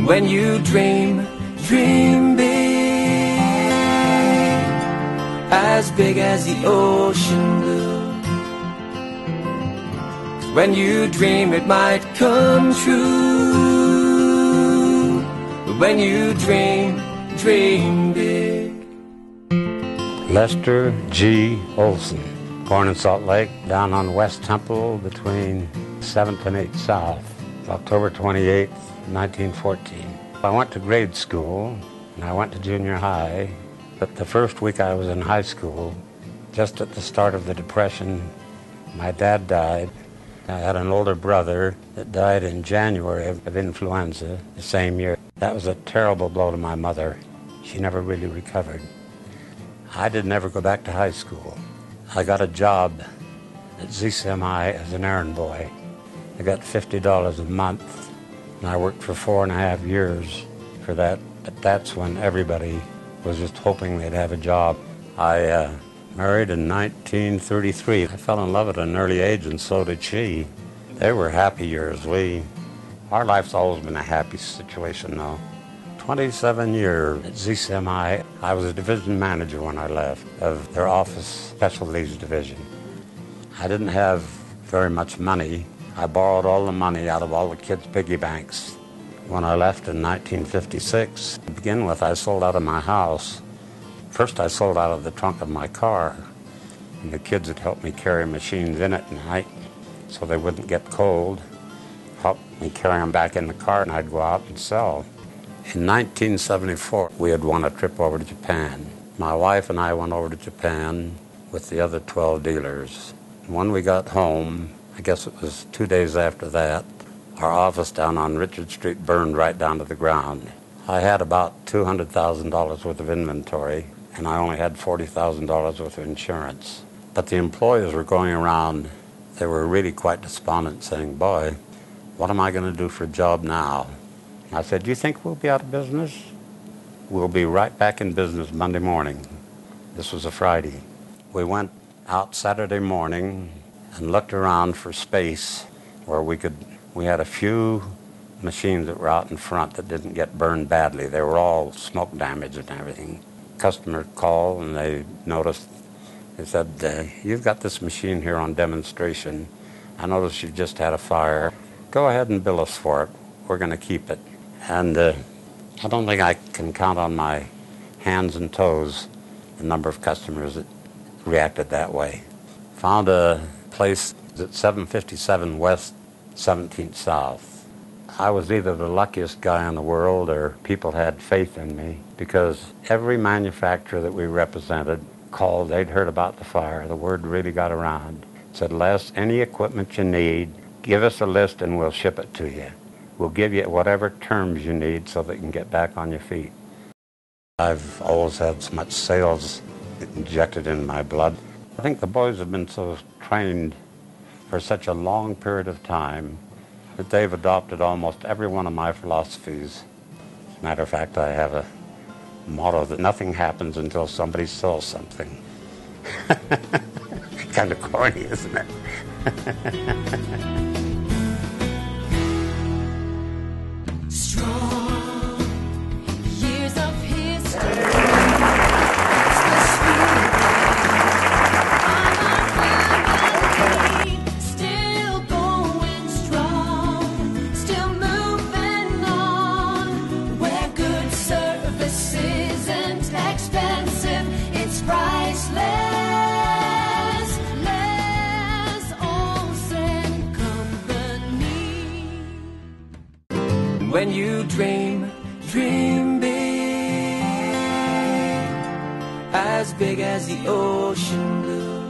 When you dream, dream big, as big as the ocean blue. 'Cause when you dream it might come true. But when you dream, dream big. Lester G. Olson, born in Salt Lake, down on West Temple between 7th and 8th South, October 28th, 1914. I went to grade school, and I went to junior high, but the first week I was in high school, just at the start of the Depression, my dad died. I had an older brother that died in January of influenza the same year. That was a terrible blow to my mother. She never really recovered. I didn't ever go back to high school. I got a job at ZCMI as an errand boy. I got $50 a month, and I worked for 4.5 years for that. But that's when everybody was just hoping they'd have a job. I married in 1933. I fell in love at an early age, and so did she. They were happy years. Our life's always been a happy situation, though. 27 years at ZCMI. I was a division manager when I left of their office specialties division. I didn't have very much money. I borrowed all the money out of all the kids' piggy banks. When I left in 1956, to begin with, I sold out of my house. First, I sold out of the trunk of my car, and the kids had helped me carry machines in at night so they wouldn't get cold, helped me carry them back in the car, and I'd go out and sell. In 1974, we had won a trip over to Japan. My wife and I went over to Japan with the other 12 dealers. When we got home, I guess it was 2 days after that, our office down on Richard Street burned right down to the ground. I had about $200,000 worth of inventory, and I only had $40,000 worth of insurance. But the employees were going around, they were really quite despondent, saying, "Boy, what am I going to do for a job now?" I said, "Do you think we'll be out of business?" "We'll be right back in business Monday morning." This was a Friday. We went out Saturday morning and looked around for space where we had a few machines that were out in front that didn't get burned badly. They were all smoke damage and everything. Customer called and they noticed, they said, "You've got this machine here on demonstration. I noticed you've just had a fire. Go ahead and bill us for it. We're going to keep it." And I don't think I can count on my hands and toes the number of customers that reacted that way. Found a place at 757 West, 17th South. I was either the luckiest guy in the world or people had faith in me, because every manufacturer that we represented called. They'd heard about the fire. The word really got around. Said, "Les, any equipment you need, give us a list and we'll ship it to you. We'll give you whatever terms you need so that you can get back on your feet." I've always had so much sales injected in my blood. I think the boys have been so trained for such a long period of time that they've adopted almost every one of my philosophies. As a matter of fact, I have a motto that nothing happens until somebody sells something. Kind of corny, isn't it? Strong years of history. Still going strong, still moving on. Where good service isn't expensive, it's priceless. Les Olson Company. When you dream, dream big, as big as the ocean blue.